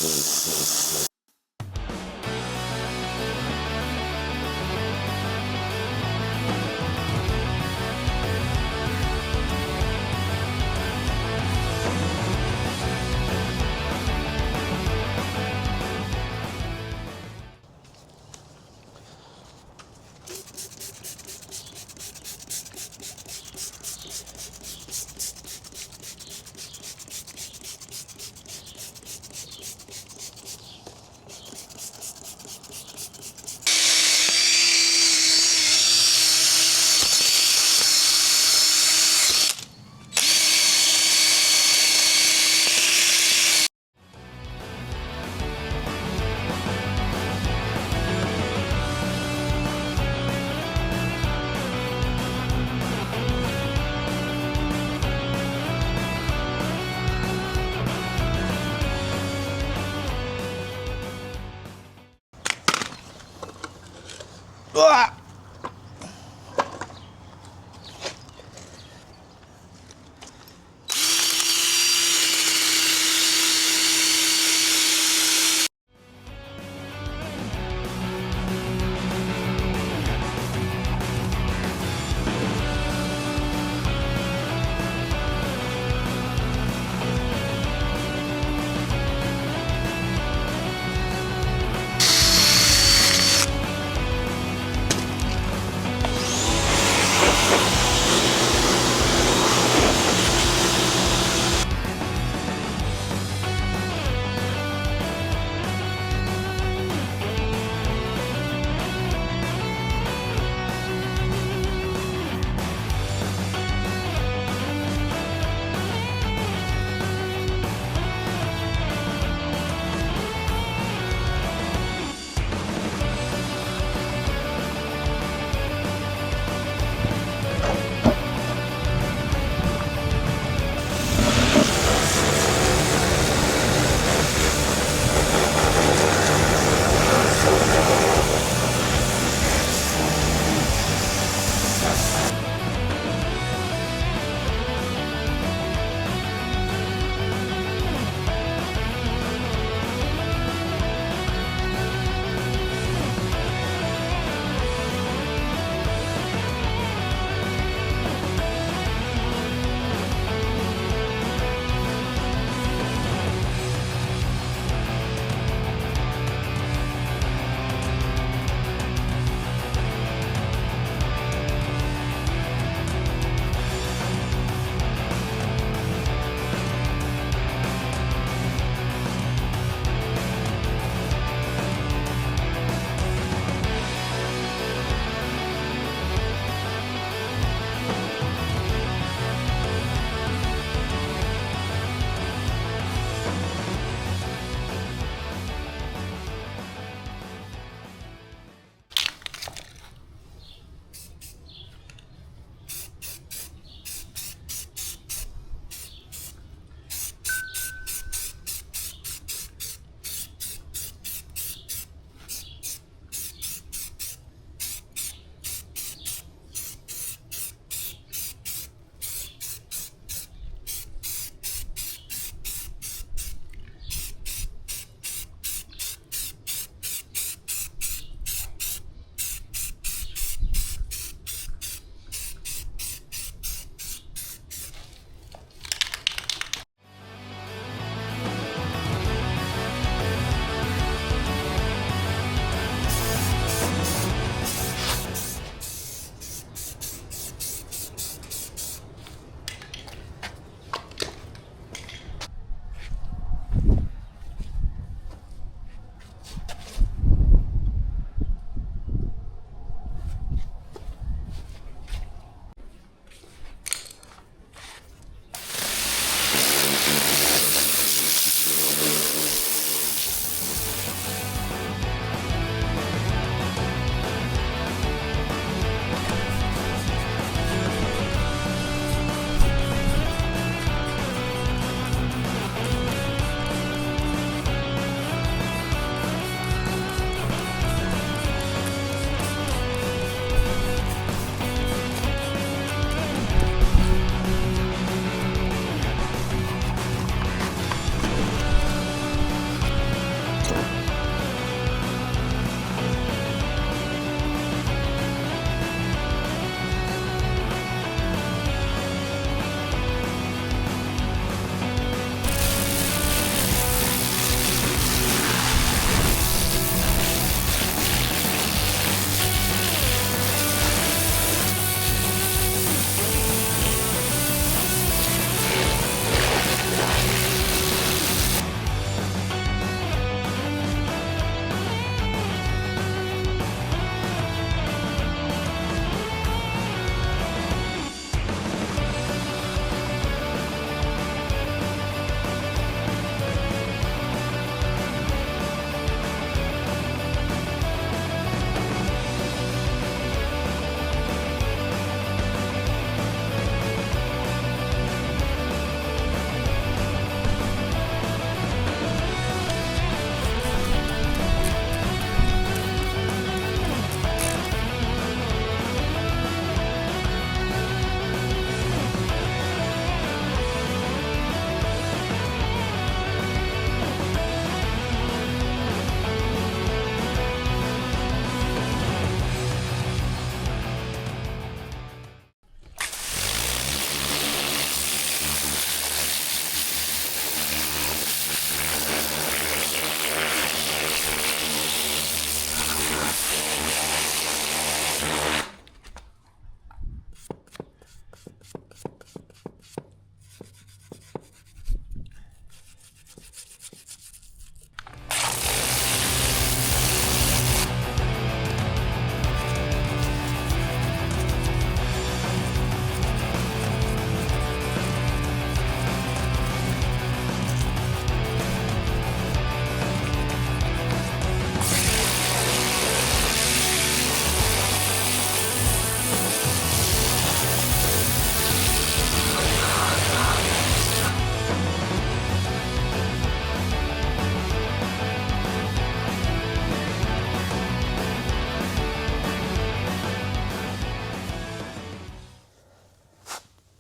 Ah!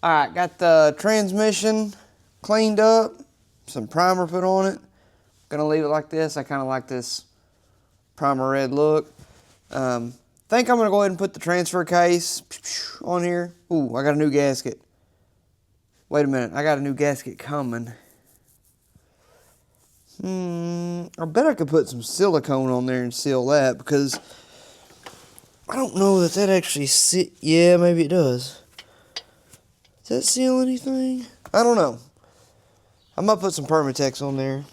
All right, got the transmission cleaned up, some primer put on it. Gonna leave it like this. I kind of like this primer red look. Think I'm gonna go ahead and put the transfer case on here. Ooh, I got a new gasket. Wait a minute, I got a new gasket coming. I bet I could put some silicone on there and seal that, because I don't know that actually yeah, maybe it does. Does that seal anything? I don't know. I might put some Permatex on there.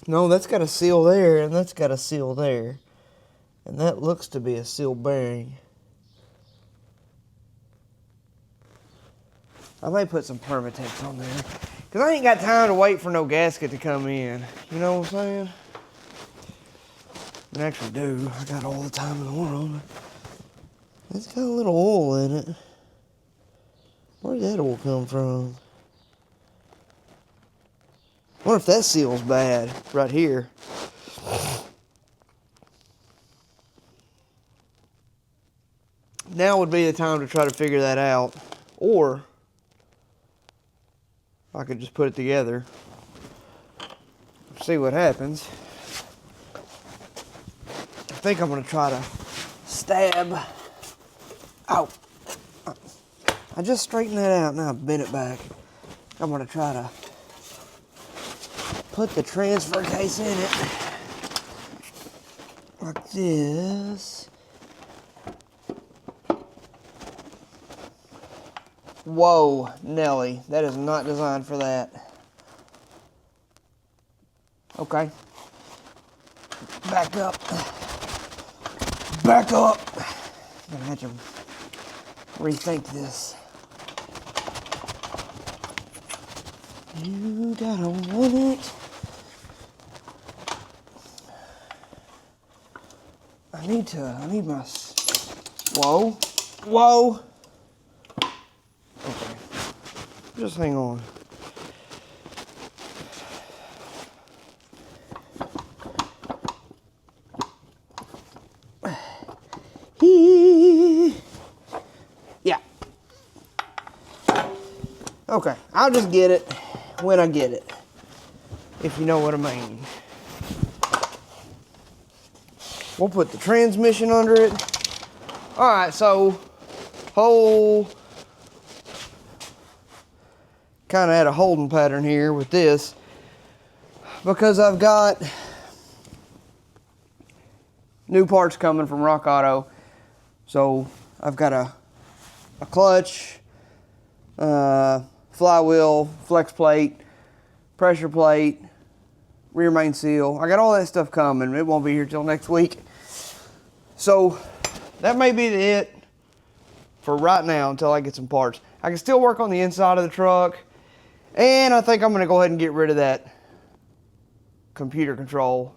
No, that's got a seal there, and that's got a seal there. And that looks to be a seal bearing. I may put some Permatex on there, because I ain't got time to wait for no gasket to come in. You know what I'm saying? I actually do. I got all the time in the world. It's got a little oil in it. Where did that oil come from? I wonder if that seal's bad right here. Now would be the time to try to figure that out. Or I could just put it together. See what happens. I think I'm going to try to stab. Ow. I just straightened that out. Now I bent it back. I'm going to try to put the transfer case in it. Like this. Whoa, Nelly. That is not designed for that. Okay. Back up. Back up. I'm gonna have to rethink this. You gotta want it. I need my, whoa, whoa. Okay, just hang on. Yeah. Okay, I'll just get it when I get it, if you know what I mean. We'll put the transmission under it. All right, so whole kind of had a holding pattern here with this, because I've got new parts coming from Rock Auto. So I've got a clutch, flywheel, flex plate, pressure plate, rear main seal. I got all that stuff coming. It won't be here till next week. So that may be it for right now until I get some parts. I can still work on the inside of the truck, and I think I'm going to go ahead and get rid of that computer control.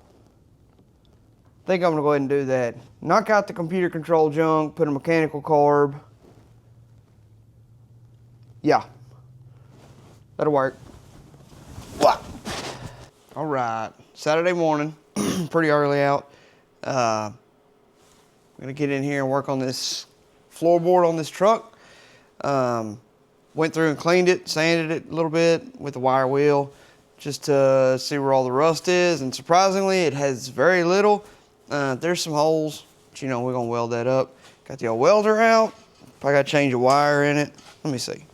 I think I'm going to go ahead and do that. Knock out the computer control junk, put a mechanical carb. Yeah, that'll work. What? All right, Saturday morning, pretty early out. I'm going to get in here and work on this floorboard on this truck. Went through and cleaned it, sanded it a little bit with a wire wheel, just to see where all the rust is. And surprisingly, it has very little. There's some holes, but you know, we're gonna weld that up. Got the old welder out. I gotta change a wire in it. Let me see.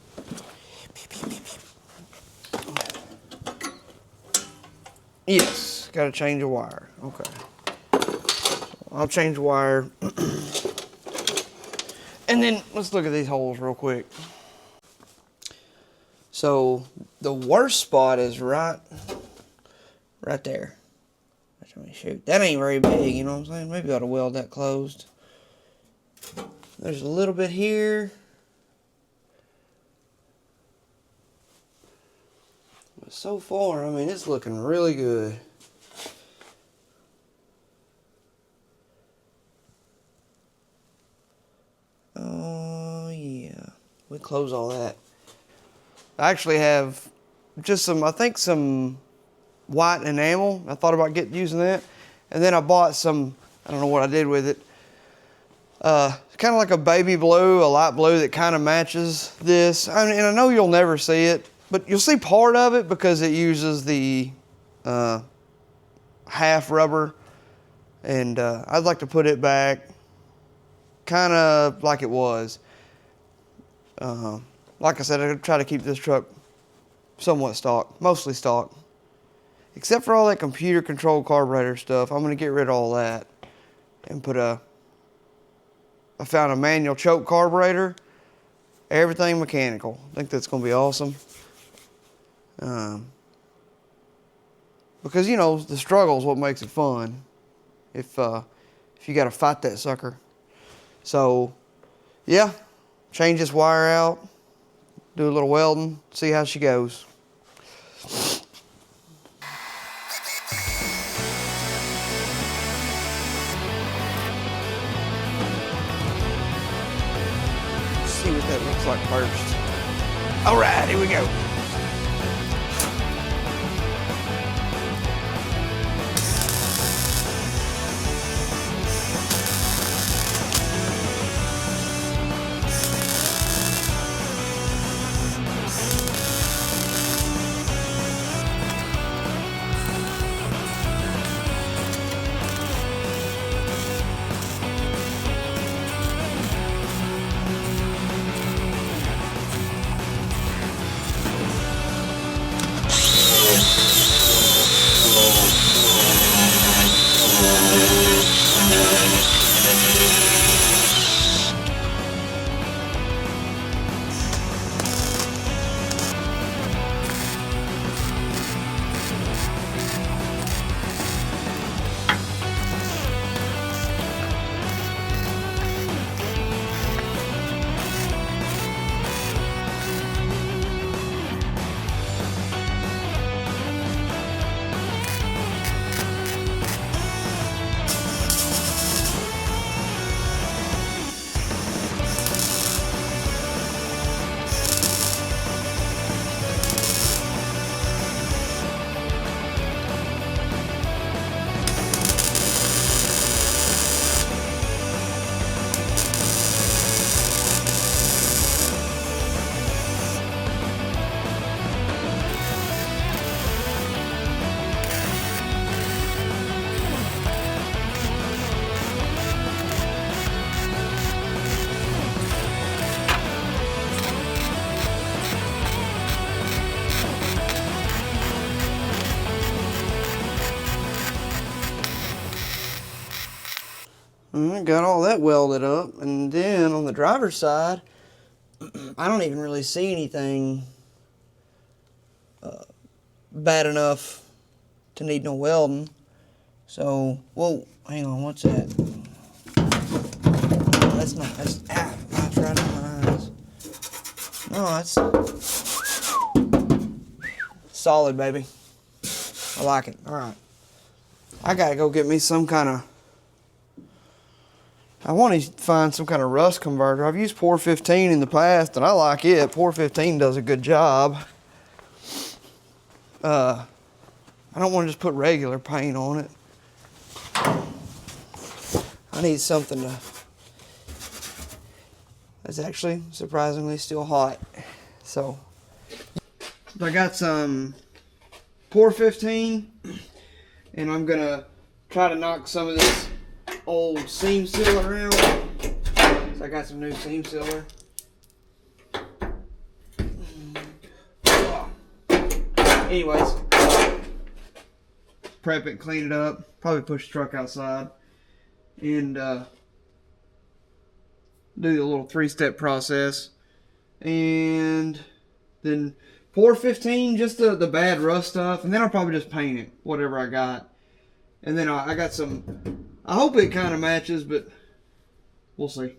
Yes, gotta change a wire. Okay. I'll change the wire. And then let's look at these holes real quick. So the worst spot is right there. Let me shoot. That ain't very big, you know what I'm saying? Maybe I ought to weld that closed. There's a little bit here. But so far, I mean, it's looking really good. Oh, yeah. We close all that. I actually have just some, I think some white enamel. I thought about using that. And then I bought some, I don't know what I did with it, Kind of like a baby blue, a light blue that kind of matches this. And I know you'll never see it, but you'll see part of it because it uses the half rubber. And I'd like to put it back kind of like it was. Like I said, I try to keep this truck somewhat stock, mostly stock. Except for all that computer controlled carburetor stuff. I'm going to get rid of all that and put I found a manual choke carburetor, everything mechanical. I think that's going to be awesome. Because, you know, the struggle is what makes it fun. If you got to fight that sucker. So, yeah, change this wire out, do a little welding, see how she goes. See what that looks like first. All right, here we go. Got all that welded up, and then on the driver's side, I don't even really see anything bad enough to need no welding. So, whoa, hang on, what's that? That's right in my eyes. No, that's solid, baby. I like it. All right, I gotta go get me some kind of. I want to find some kind of rust converter. I've used Pour 15 in the past, and I like it. Pour 15 does a good job. I don't want to just put regular paint on it. I need something that's actually surprisingly still hot. So, I got some Pour 15, and I'm going to try to knock some of this old seam sealer out. So I got some new seam sealer. Anyways, prep it, clean it up, probably push the truck outside, and do the little 3-step process, and then Pour 15, just the bad rust stuff, and then I'll probably just paint it, whatever I got. And then I got some, I hope it kind of matches, but we'll see.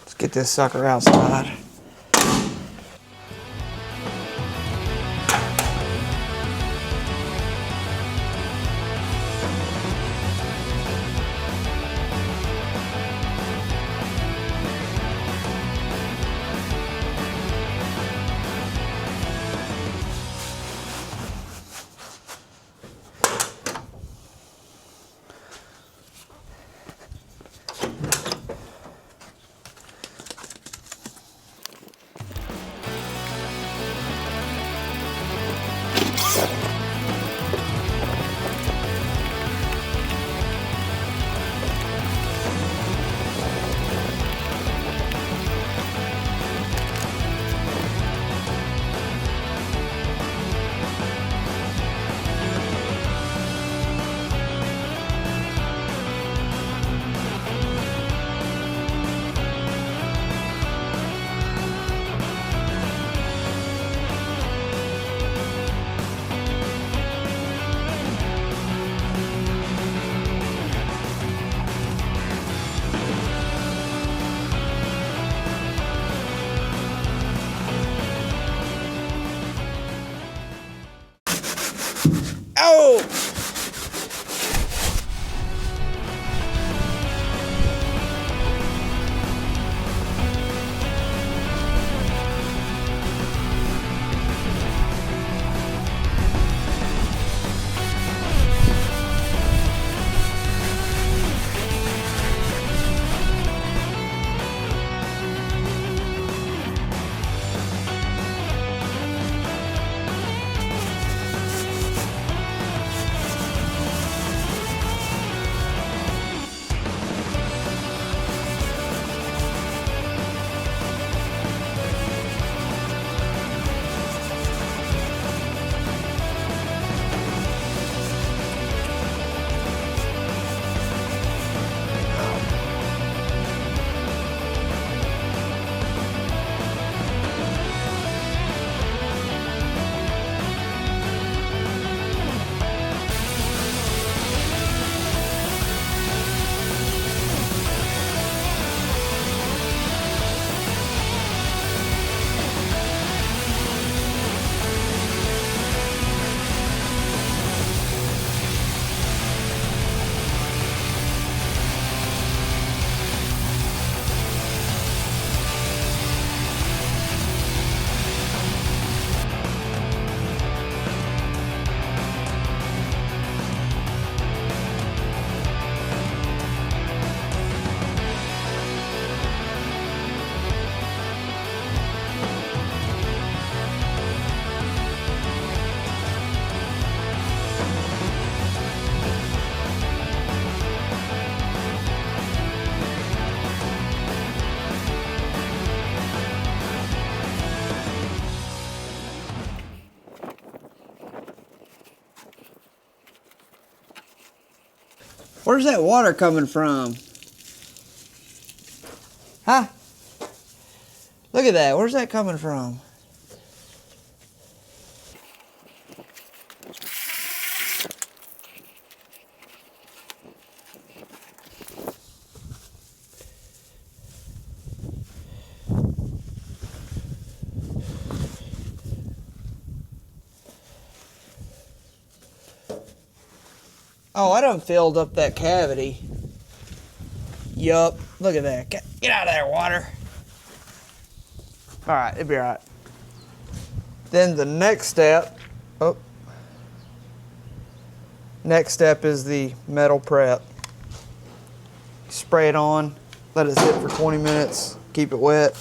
Let's get this sucker outside. Where's that water coming from? Huh? Look at that. Where's that coming from? Oh, I done filled up that cavity. Yup. Look at that. Get out of there, water. Alright, it'll be alright. Then the next step, next step is the metal prep. Spray it on, let it sit for 20 minutes, keep it wet.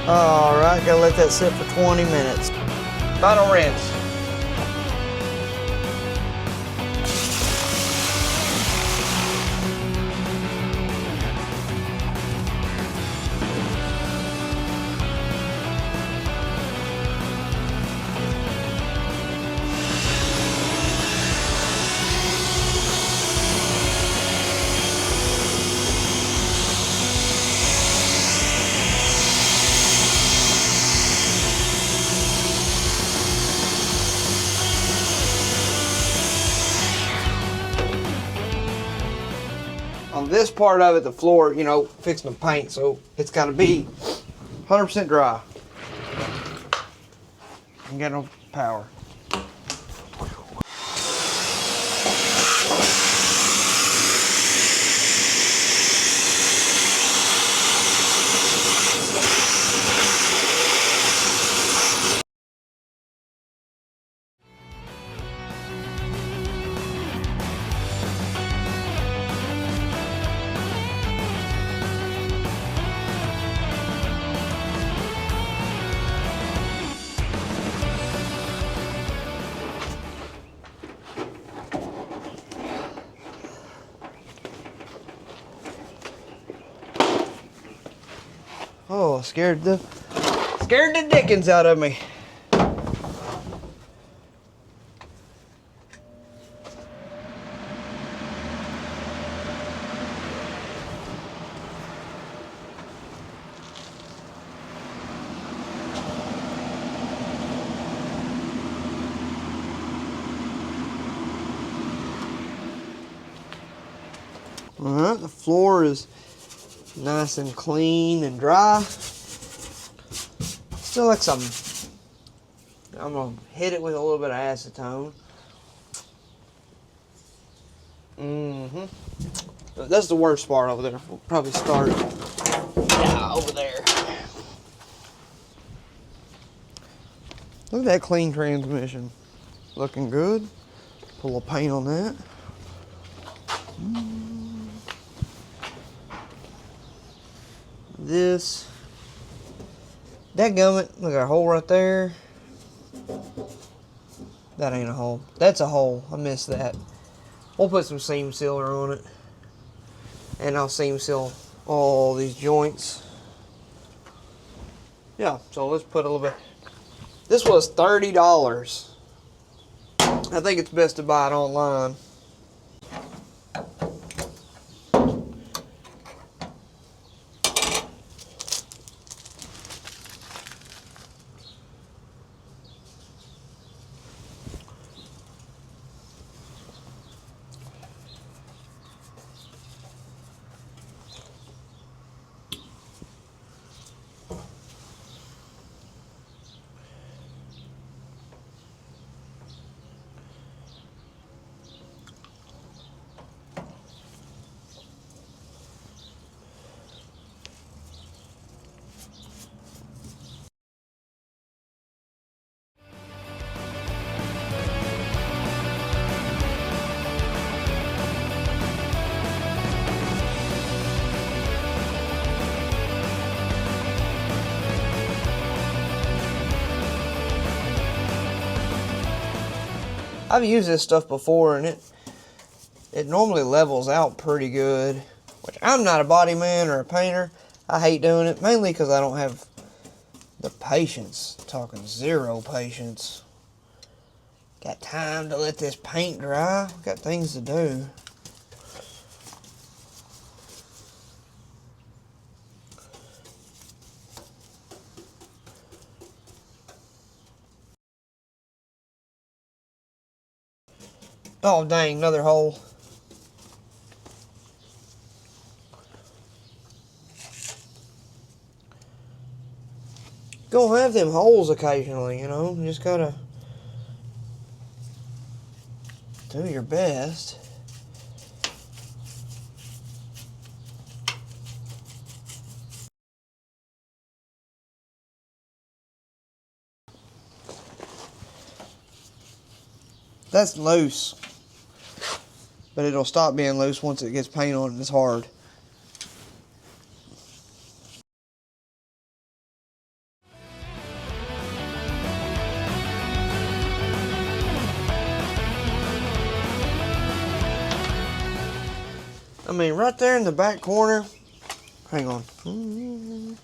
Alright, gotta let that sit for 20 minutes. Final rinse. On this part of it, the floor, you know, fixing to paint, so it's got to be 100% dry. Ain't got no power. Oh, scared the dickens out of me. All right, the floor is nice and clean and dry. Still like some, I'm gonna hit it with a little bit of acetone. That's the worst part over there. We'll probably start over there. Look at that clean transmission. Looking good. Put a little paint on that. This. Dadgummit, look at a hole right there. That ain't a hole. That's a hole. I missed that. We'll put some seam sealer on it. And I'll seam seal all these joints. Yeah, so let's put a little bit. This was $30. I think it's best to buy it online. I've used this stuff before, and it normally levels out pretty good. Which, I'm not a body man or a painter. I hate doing it, mainly because I don't have the patience. Talking zero patience. Got time to let this paint dry. Got things to do. Oh dang, another hole. Gonna have them holes occasionally, you know. You just gotta do your best. That's loose, but it'll stop being loose once it gets paint on it. It's hard. I mean, right there in the back corner, hang on. In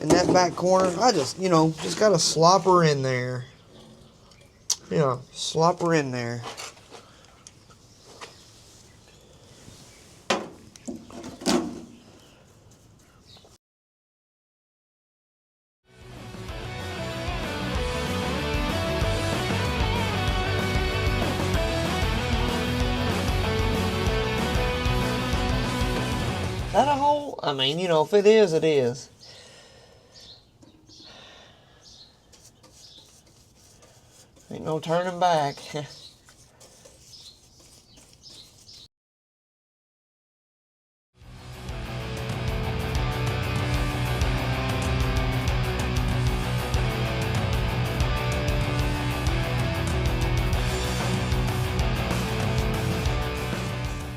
that back corner, I just, you know, just gotta slop her in there. You know, slop her in there. Is that a hole? I mean, you know, if it is, it is. Ain't no turning back.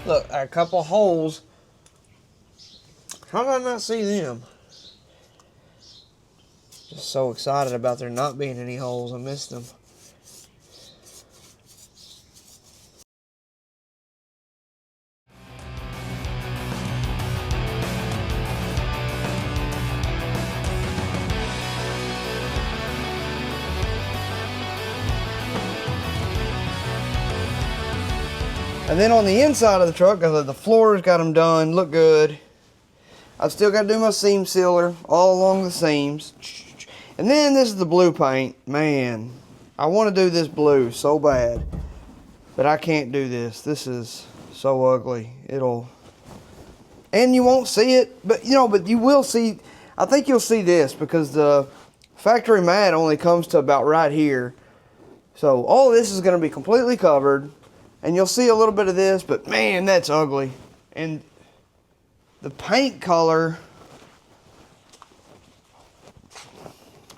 Look, a couple holes. How did I not see them? Just so excited about there not being any holes. I missed them. And then on the inside of the truck, the floors got them done, look good. I've still got to do my seam sealer all along the seams. And then this is the blue paint. Man, I want to do this blue so bad, but I can't do this. This is so ugly. And you won't see it, but you know, but you will see. I think you'll see this because the factory mat only comes to about right here. So all of this is going to be completely covered. And you'll see a little bit of this, but man, that's ugly. And the paint color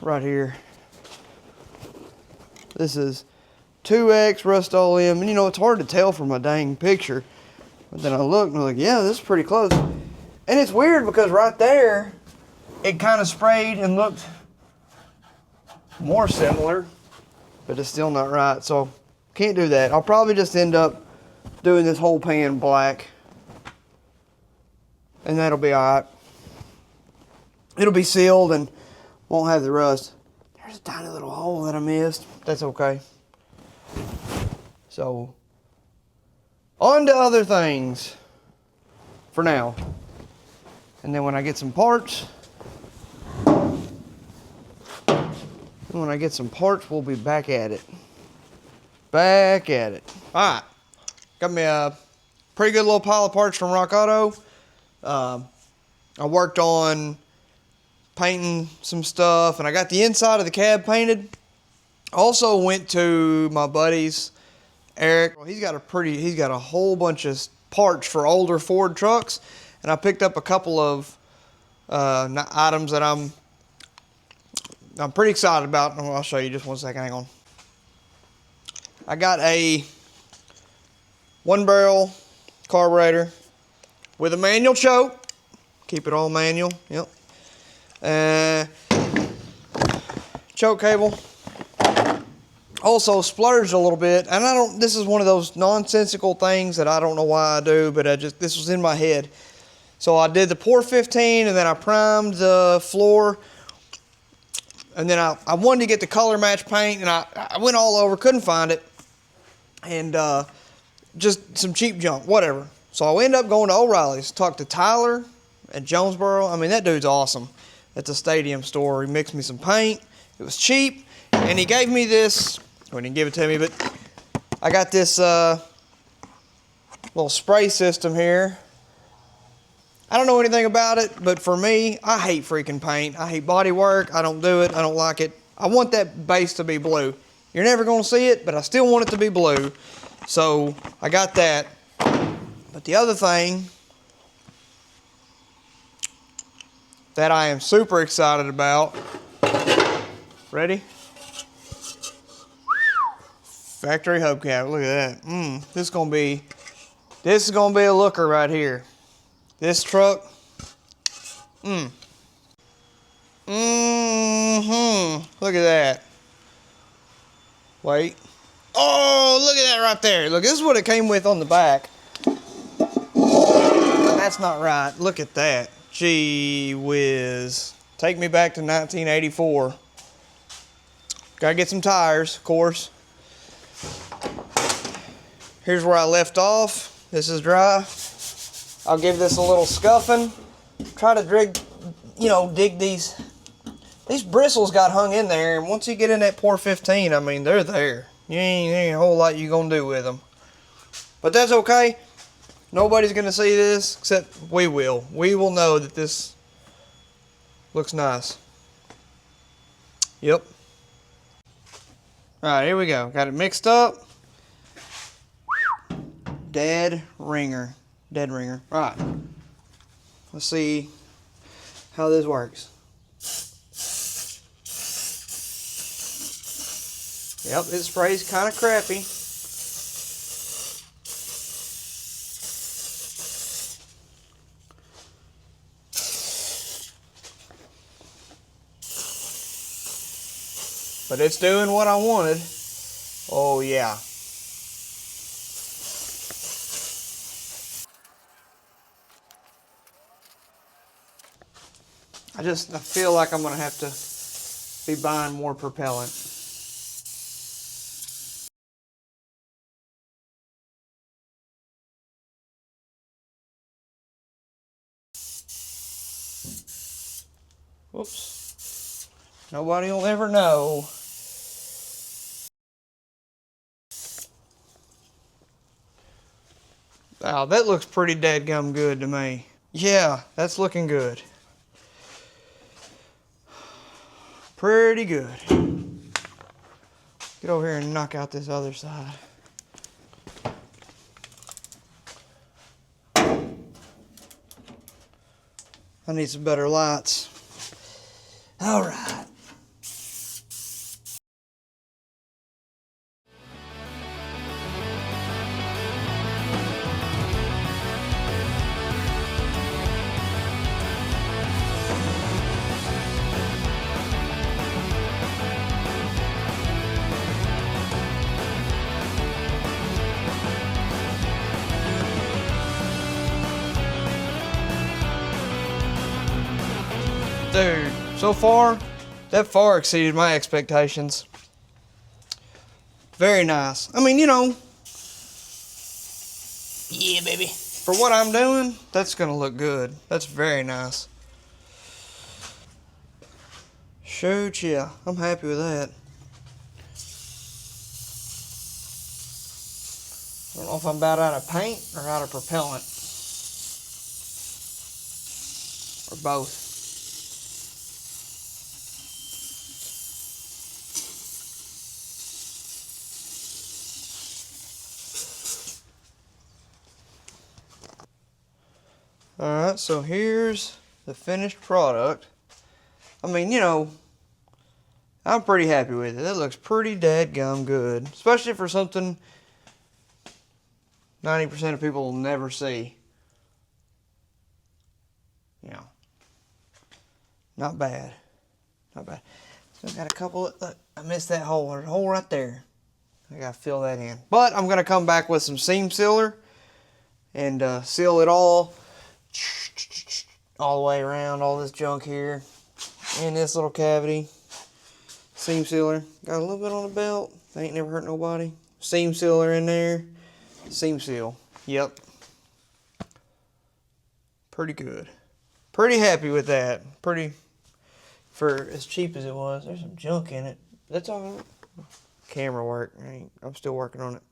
right here, this is 2X Rust-Oleum. And you know, it's hard to tell from a dang picture. But then I look and I'm like, yeah, this is pretty close. And it's weird because right there, it kind of sprayed and looked more similar, but it's still not right. So can't do that. I'll probably just end up doing this whole pan black. And that'll be alright. It'll be sealed and won't have the rust. There's a tiny little hole that I missed. That's okay. So, on to other things for now. And then when I get some parts, we'll be back at it. Back at it. Alright. Got me a pretty good little pile of parts from Rock Auto. I worked on painting some stuff, and I got the inside of the cab painted. Also went to my buddy's, Eric. He's got a whole bunch of parts for older Ford trucks, and I picked up a couple of items that I'm pretty excited about. I'll show you just one second. Hang on. I got a 1-barrel carburetor with a manual choke. Keep it all manual. Yep. Choke cable. also splurged a little bit, and this is one of those nonsensical things that I don't know why I do, but this was in my head. So I did the pour 15, and then I primed the floor, and then I wanted to get the color match paint, and I went all over, couldn't find it, and just some cheap junk, whatever. So I ended up going to O'Reilly's, talked to Tyler at Jonesboro. I mean, that dude's awesome at the Stadium store. He mixed me some paint. It was cheap, and he gave me this. Well, he didn't give it to me, but I got this little spray system here. I don't know anything about it, but for me, I hate freaking paint. I hate body work. I don't do it. I don't like it. I want that base to be blue. You're never going to see it, but I still want it to be blue. So I got that. But the other thing that I am super excited about, ready? Factory hubcap. Look at that. This is gonna be a looker right here. This truck. Look at that. Wait. Oh, look at that right there. Look, this is what it came with on the back. That's not right. Look at that. Gee whiz. Take me back to 1984. Gotta get some tires, of course. Here's where I left off. This is dry. I'll give this a little scuffing. Try to dig these. These bristles got hung in there, and once you get in that pour 15, I mean, they're there. You ain't a whole lot you gonna do with them. But that's okay. Nobody's gonna see this except we will. We will know that this looks nice. Yep. All right, here we go. Got it mixed up. Dead ringer. All right. Let's see how this works. Yep, it sprays kind of crappy. But it's doing what I wanted. Oh yeah. I feel like I'm gonna have to be buying more propellant. Whoops. Nobody will ever know. Wow, that looks pretty dadgum good to me. Yeah, that's looking good. Pretty good. Get over here and knock out this other side. I need some better lights. All right. Dude, so far, that far exceeded my expectations. Very nice. I mean, yeah, baby. For what I'm doing, that's gonna look good. That's very nice. Shoot, yeah, I'm happy with that. I don't know if I'm about out of paint or out of propellant. Or both. Alright, so here's the finished product. I mean, I'm pretty happy with it. That looks pretty dadgum good. Especially for something 90% of people will never see. Not bad. Not bad. Still got a couple, look, I missed that hole. There's a hole right there. I gotta fill that in. But I'm gonna come back with some seam sealer and seal it all the way around, all this junk here in this little cavity. Seam sealer, got a little bit on the belt. They ain't never hurt nobody. Seam sealer in there. Seam seal. Yep. Pretty good. Pretty happy with that. Pretty, for as cheap as it was. There's some junk in it. That's all right. Camera work. I'm still working on it.